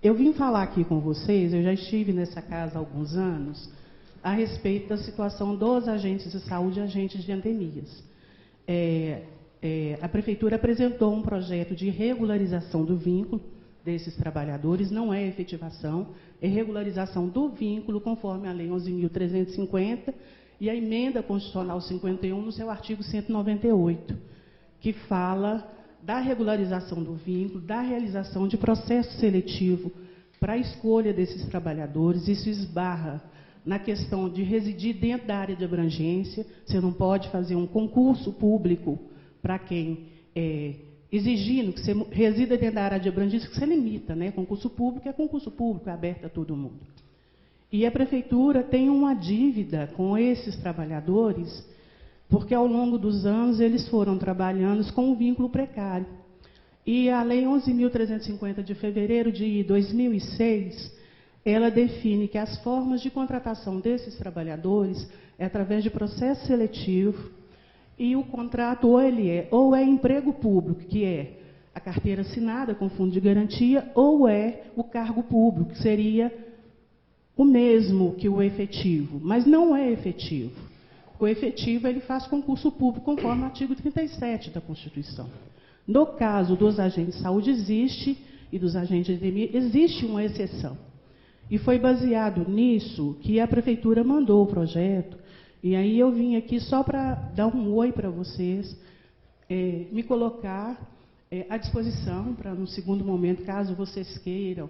Eu vim falar aqui com vocês, eu já estive nessa casa há alguns anos, a respeito da situação dos agentes de saúde e agentes de endemias. A Prefeitura apresentou um projeto de regularização do vínculo desses trabalhadores, não é efetivação, é regularização do vínculo, conforme a Lei 11.350 e a Emenda Constitucional 51, no seu artigo 198, que fala da regularização do vínculo, da realização de processo seletivo para a escolha desses trabalhadores. Isso esbarra na questão de residir dentro da área de abrangência. Você não pode fazer um concurso público para quem exigindo que você resida dentro da área de abrangência, que você limita, né? Concurso público, é aberto a todo mundo. E a Prefeitura tem uma dívida com esses trabalhadores, porque ao longo dos anos eles foram trabalhando com um vínculo precário. E a Lei 11.350 de fevereiro de 2006, ela define que as formas de contratação desses trabalhadores é através de processo seletivo, e o contrato ou é emprego público, que é a carteira assinada com fundo de garantia, ou é o cargo público, que seria o mesmo que o efetivo, mas não é efetivo. O efetivo, ele faz concurso público conforme o artigo 37 da Constituição. No caso dos agentes de saúde e dos agentes de endemia, existe uma exceção. E foi baseado nisso que a Prefeitura mandou o projeto, e aí eu vim aqui só para dar um oi para vocês, me colocar à disposição para, no segundo momento, caso vocês queiram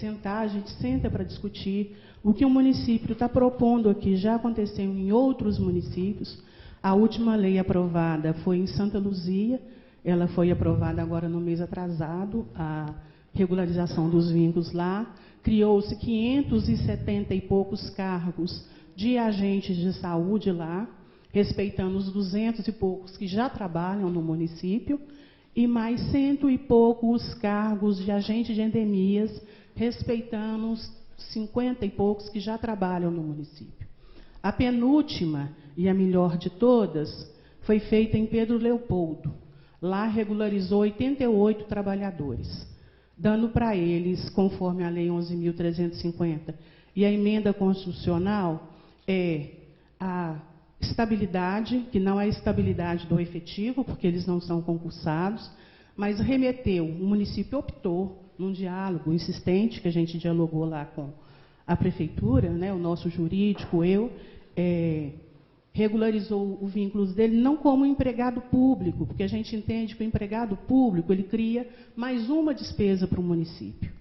sentar, a gente senta para discutir o que o município está propondo aqui. Já aconteceu em outros municípios. A última lei aprovada foi em Santa Luzia, ela foi aprovada agora no mês atrasado, a regularização dos vínculos lá. Criou-se 570 e poucos cargos de agentes de saúde lá, respeitando os 200 e poucos que já trabalham no município, e mais 100 e poucos cargos de agentes de endemias, respeitando os 50 e poucos que já trabalham no município. A penúltima, e a melhor de todas, foi feita em Pedro Leopoldo. Lá regularizou 88 trabalhadores, dando para eles, conforme a Lei 11.350 e a Emenda Constitucional, a estabilidade, que não é a estabilidade do efetivo, porque eles não são concursados, mas remeteu, o município optou, num diálogo insistente, que a gente dialogou lá com a Prefeitura, né, o nosso jurídico, regularizou o vínculo dele não como empregado público, porque a gente entende que o empregado público ele cria mais uma despesa para o município.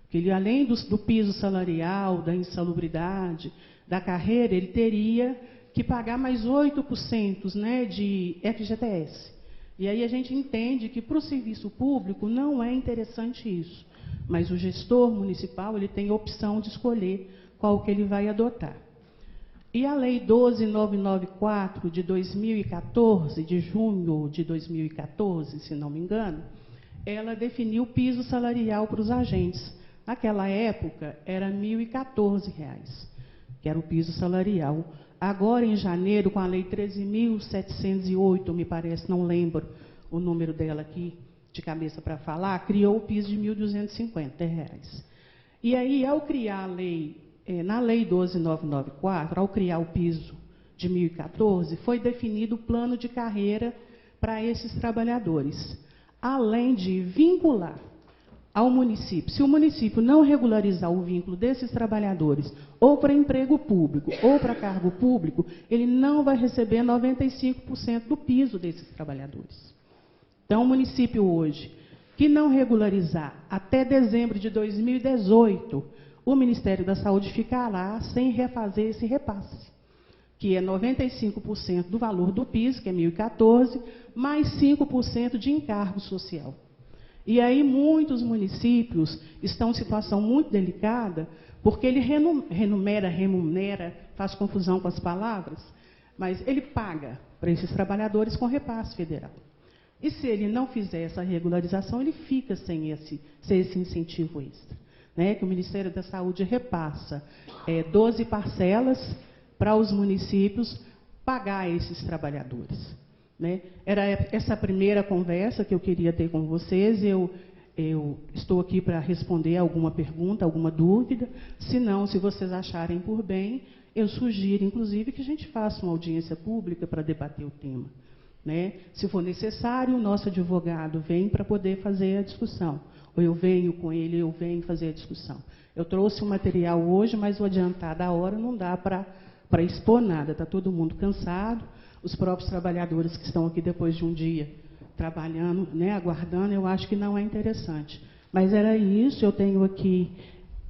Que ele, além do piso salarial, da insalubridade, da carreira, ele teria que pagar mais 8%, né, de FGTS. E aí a gente entende que para o serviço público não é interessante isso, mas o gestor municipal ele tem a opção de escolher qual que ele vai adotar. E a Lei 12.994 de 2014, de junho de 2014, se não me engano, ela definiu o piso salarial para os agentes. Naquela época era R$ 1.014, que era o piso salarial. Agora, em janeiro, com a Lei 13.708, me parece, não lembro o número dela aqui de cabeça para falar, criou o piso de R$ 1.250. E aí, ao criar a lei, na Lei 12.994, ao criar o piso de 1.014, foi definido o plano de carreira para esses trabalhadores, além de vincular ao município. Se o município não regularizar o vínculo desses trabalhadores, ou para emprego público, ou para cargo público, ele não vai receber 95% do piso desses trabalhadores. Então, o município hoje, que não regularizar até dezembro de 2018, o Ministério da Saúde ficará sem refazer esse repasse, que é 95% do valor do piso, que é 1.014, mais 5% de encargo social. E aí muitos municípios estão em situação muito delicada, porque ele remunera, faz confusão com as palavras, mas ele paga para esses trabalhadores com repasse federal. E se ele não fizer essa regularização, ele fica sem esse incentivo extra, né, que o Ministério da Saúde repassa 12 parcelas para os municípios pagar esses trabalhadores. Né? Era essa a primeira conversa que eu queria ter com vocês. Eu Eu estou aqui para responder alguma pergunta, alguma dúvida. Se não, se vocês acharem por bem, eu sugiro, inclusive, que a gente faça uma audiência pública para debater o tema, né? Se for necessário, o nosso advogado vem para poder fazer a discussão. Ou eu venho com ele, eu venho fazer a discussão. Eu trouxe o material hoje, mas o adiantar da hora não dá para expor nada. Está todo mundo cansado. Os próprios trabalhadores que estão aqui depois de um dia trabalhando, né, aguardando, eu acho que não é interessante. Mas era isso, eu tenho aqui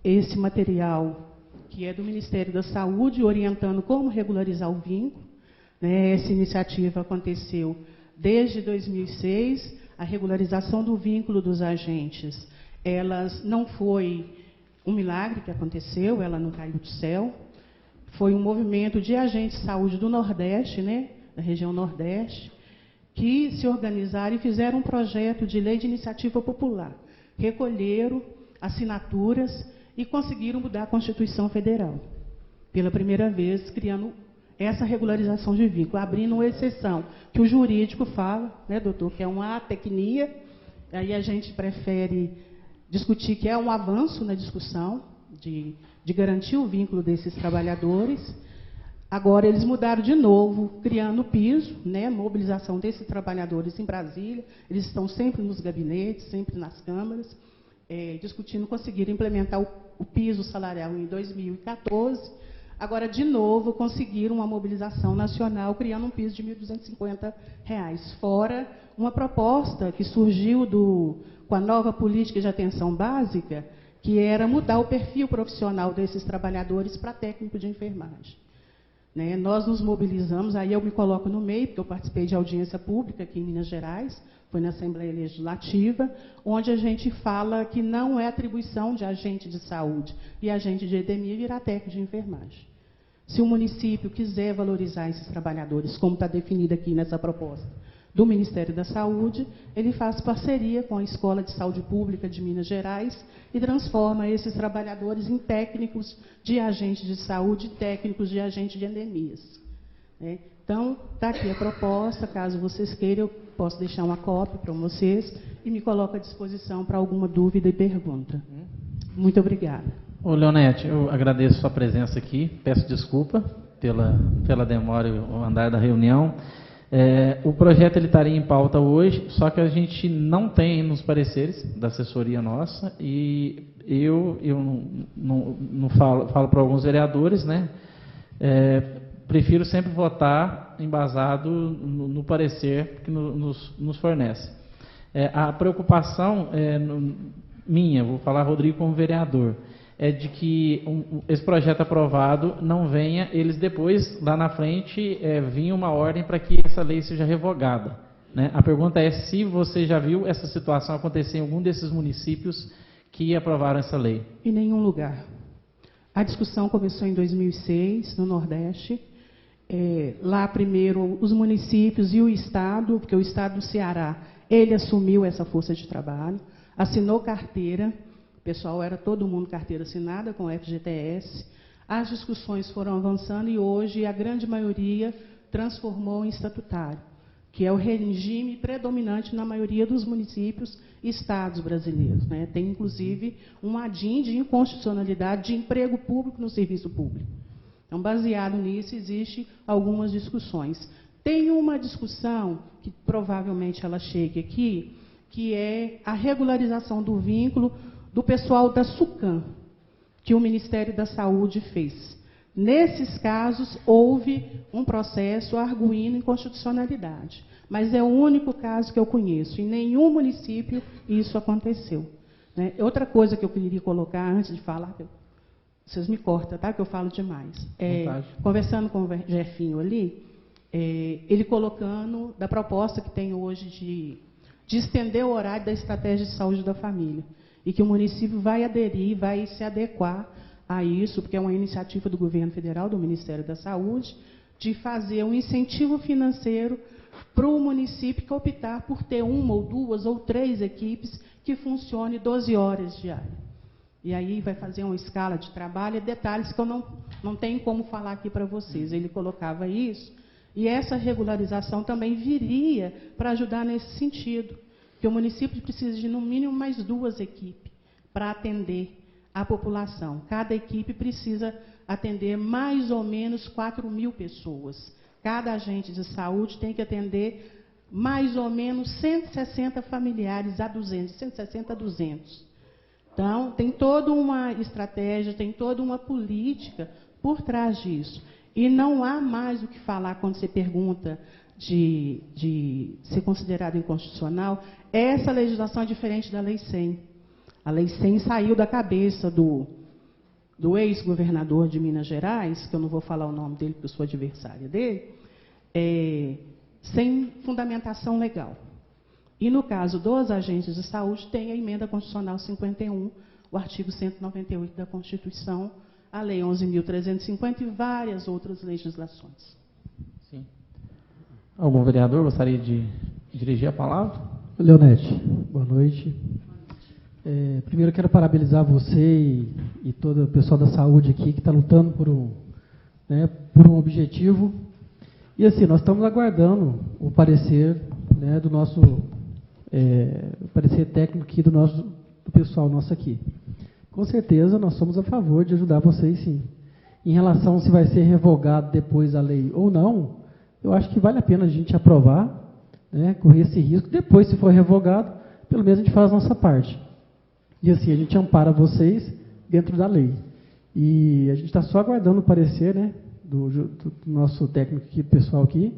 esse material que é do Ministério da Saúde, orientando como regularizar o vínculo, né? Essa iniciativa aconteceu desde 2006, a regularização do vínculo dos agentes, elas não foi um milagre que aconteceu, ela não caiu do céu, foi um movimento de agentes de saúde do Nordeste, né, da região Nordeste, que se organizaram e fizeram um projeto de lei de iniciativa popular. Recolheram assinaturas e conseguiram mudar a Constituição Federal. Pela primeira vez, criando essa regularização de vínculo, abrindo uma exceção, que o jurídico fala, né, doutor, que é uma atecnia, aí a gente prefere discutir que é um avanço na discussão de garantir o vínculo desses trabalhadores. Agora, eles mudaram de novo, criando o piso, né, mobilização desses trabalhadores em Brasília. Eles estão sempre nos gabinetes, sempre nas câmaras, discutindo, conseguiram implementar o piso salarial em 2014. Agora, de novo, conseguiram uma mobilização nacional, criando um piso de R$ 1.250, fora uma proposta que surgiu com a nova política de atenção básica, que era mudar o perfil profissional desses trabalhadores para técnico de enfermagem. Né? Nós nos mobilizamos, aí eu me coloco no meio, porque eu participei de audiência pública aqui em Minas Gerais, foi na Assembleia Legislativa, onde a gente fala que não é atribuição de agente de saúde e agente de endemia virar técnico de enfermagem. Se o município quiser valorizar esses trabalhadores, como está definido aqui nessa proposta do Ministério da Saúde, ele faz parceria com a Escola de Saúde Pública de Minas Gerais e transforma esses trabalhadores em técnicos de agentes de saúde e técnicos de agentes de endemias. Né? Então, está aqui a proposta, caso vocês queiram, eu posso deixar uma cópia para vocês e me coloco à disposição para alguma dúvida e pergunta. Muito obrigada. Ô, Leonete, eu agradeço a sua presença aqui, peço desculpa pela demora e o andar da reunião. O projeto ele estaria em pauta hoje, só que a gente não tem nos pareceres da assessoria nossa, e eu não falo para alguns vereadores, né? Prefiro sempre votar embasado no parecer que nos fornece. A preocupação minha, vou falar Rodrigo como vereador, é de que esse projeto aprovado não venha, eles depois, lá na frente, vinha uma ordem para que essa lei seja revogada. Né? A pergunta é se você já viu essa situação acontecer em algum desses municípios que aprovaram essa lei. Em nenhum lugar. A discussão começou em 2006, no Nordeste. Lá, primeiro, os municípios e o Estado, porque o Estado do Ceará, ele assumiu essa força de trabalho, assinou carteira. O pessoal era todo mundo carteira assinada com o FGTS. As discussões foram avançando e hoje a grande maioria transformou em estatutário, que é o regime predominante na maioria dos municípios e estados brasileiros. Né? Tem, inclusive, um ADIM de inconstitucionalidade de emprego público no serviço público. Então, baseado nisso, existem algumas discussões. Tem uma discussão, que provavelmente ela chegue aqui, que é a regularização do vínculo do pessoal da SUCAM, que o Ministério da Saúde fez. Nesses casos, houve um processo arguindo inconstitucionalidade, mas é o único caso que eu conheço. Em nenhum município isso aconteceu. Né? Outra coisa que eu queria colocar, antes de falar, vocês me cortam, tá? Que eu falo demais. Conversando com o Jefinho ali, ele colocando da proposta que tem hoje de estender o horário da estratégia de saúde da família. E que o município vai aderir, vai se adequar a isso, porque é uma iniciativa do governo federal, do Ministério da Saúde, de fazer um incentivo financeiro para o município que optar por ter uma ou duas ou três equipes que funcione 12 horas diárias. E aí vai fazer uma escala de trabalho, detalhes que eu não tenho como falar aqui para vocês. Ele colocava isso, e essa regularização também viria para ajudar nesse sentido. que o município precisa de, no mínimo, mais 2 equipes para atender a população. Cada equipe precisa atender mais ou menos 4.000 pessoas. Cada agente de saúde tem que atender mais ou menos 160 familiares a 200, 160 a 200. Então, tem toda uma estratégia, tem toda uma política por trás disso. E não há mais o que falar quando você pergunta de ser considerado inconstitucional. Essa legislação é diferente da Lei 100. A Lei 100 saiu da cabeça do ex-governador de Minas Gerais, que eu não vou falar o nome dele, porque eu sou adversária dele, sem fundamentação legal. E, no caso dos agentes de saúde, tem a Emenda Constitucional 51, o artigo 198 da Constituição, a Lei 11.350 e várias outras legislações. Sim. Algum vereador gostaria de dirigir a palavra? Leonete, boa noite. Primeiro, eu quero parabenizar você e todo o pessoal da saúde aqui que está lutando por um objetivo. E assim, nós estamos aguardando o parecer, né, do nosso parecer técnico aqui do pessoal nosso aqui. Com certeza, nós somos a favor de ajudar vocês, sim. Em relação se vai ser revogado depois a lei ou não, eu acho que vale a pena a gente aprovar, né, correr esse risco. Depois, se for revogado, pelo menos a gente faz a nossa parte. E assim, a gente ampara vocês dentro da lei. E a gente está só aguardando o parecer, né, do nosso técnico aqui, pessoal aqui.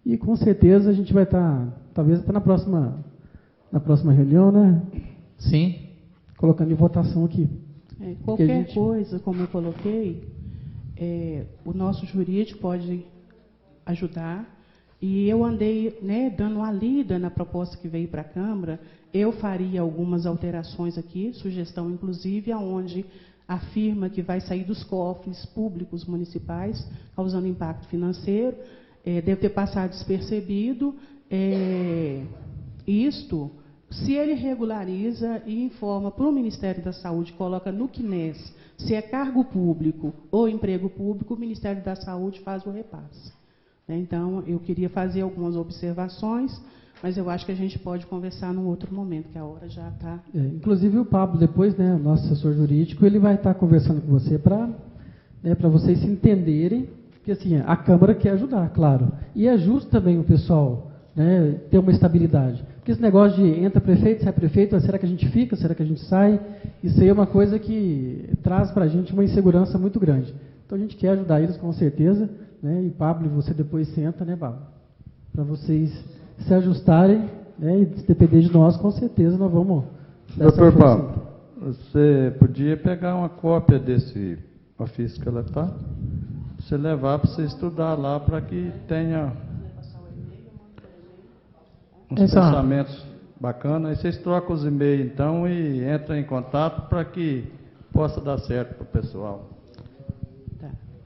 E com certeza a gente vai estar, talvez até na próxima reunião, né? Sim. Colocando em votação aqui. Qualquer coisa, como eu coloquei, o nosso jurídico pode ajudar. E eu andei, né, dando uma lida na proposta que veio para a Câmara. Eu faria algumas alterações aqui, sugestão inclusive, aonde afirma que vai sair dos cofres públicos municipais, causando impacto financeiro. Deve ter passado despercebido. Isto, se ele regulariza e informa para o Ministério da Saúde, coloca no CNES, se é cargo público ou emprego público, o Ministério da Saúde faz o repasse. Então, eu queria fazer algumas observações, mas eu acho que a gente pode conversar num outro momento, que a hora já está... inclusive o Pablo, depois, né, o nosso assessor jurídico, ele vai estar conversando com você para vocês se entenderem, porque assim, a Câmara quer ajudar, claro. E é justo também o pessoal, né, ter uma estabilidade. Porque esse negócio de entra prefeito, sai prefeito, será que a gente fica, será que a gente sai? Isso aí é uma coisa que traz para a gente uma insegurança muito grande. Então a gente quer ajudar eles com certeza, né? E Pablo, você depois senta, né, Pablo? Para vocês se ajustarem, né? E se depender de nós, com certeza nós vamos... Doutor Pablo, você podia pegar uma cópia desse ofício que ela está, você levar para você estudar lá, para que tenha uns pensamentos bacanas. Aí vocês trocam os e-mails, então, e entram em contato para que possa dar certo para o pessoal.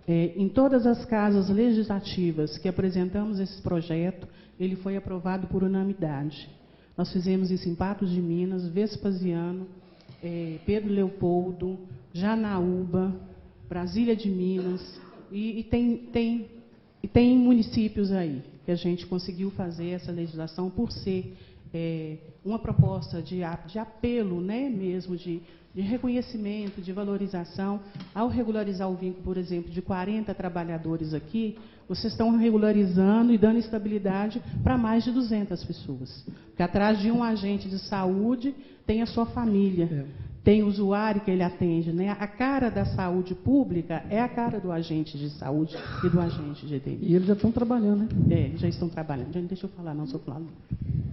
Em todas as casas legislativas que apresentamos esse projeto, ele foi aprovado por unanimidade. Nós fizemos isso em Patos de Minas, Vespasiano, Pedro Leopoldo, Janaúba, Brasília de Minas, e tem municípios aí que a gente conseguiu fazer essa legislação por ser uma proposta de apelo, né, mesmo, de reconhecimento, de valorização. Ao regularizar o vínculo, por exemplo, de 40 trabalhadores aqui, vocês estão regularizando e dando estabilidade para mais de 200 pessoas. Porque atrás de um agente de saúde tem a sua família, tem o usuário que ele atende, né? A cara da saúde pública é a cara do agente de saúde e do agente de EDM. E eles já estão trabalhando, né? Já estão trabalhando. Deixa eu falar, não sou falando.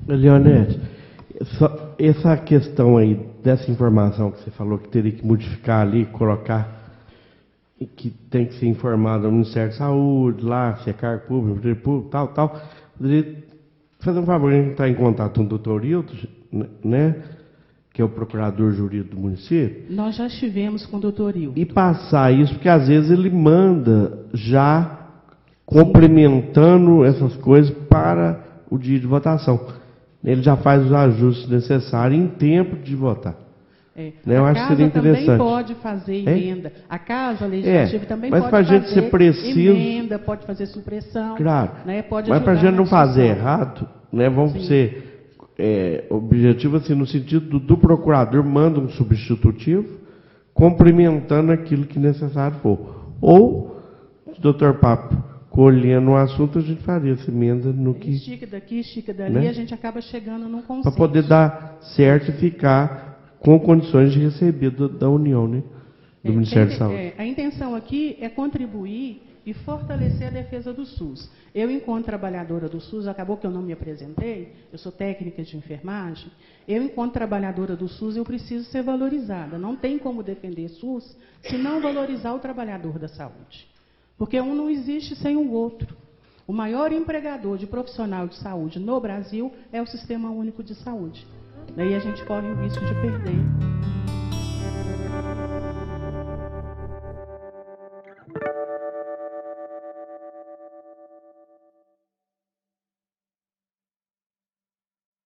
Leonete, essa questão aí, dessa informação que você falou, que teria que modificar ali, colocar, que tem que ser informado ao Ministério da Saúde, lá, se é cargo público, tal. Poderia fazer um favor, a gente entrar em contato com o doutor Hilton, né, que é o procurador jurídico do município. Nós já estivemos com o doutor Hilton. E passar isso, porque às vezes ele manda já complementando essas coisas para o dia de votação. Ele já faz os ajustes necessários em tempo de votar. Eu acho que seria interessante. A casa também pode fazer emenda. A casa legislativa também pode fazer emenda, pode fazer supressão. Claro. Né, mas para a gente não fazer errado, né, vamos ser objetivo assim, no sentido do procurador manda um substitutivo, complementando aquilo que necessário for. Ou, doutor Papo, colhendo o assunto, a gente faria essa emenda no que... Estica daqui, estica dali, né? a gente acaba chegando num consenso. Para poder dar certo e ficar com condições de receber da União, né? Do Ministério da Saúde. A intenção aqui é contribuir e fortalecer a defesa do SUS. Eu, enquanto trabalhadora do SUS, acabou que eu não me apresentei, eu sou técnica de enfermagem, eu, enquanto trabalhadora do SUS, eu preciso ser valorizada. Não tem como defender SUS se não valorizar o trabalhador da saúde. Porque um não existe sem o outro. O maior empregador de profissional de saúde no Brasil é o Sistema Único de Saúde. Daí a gente corre o risco de perder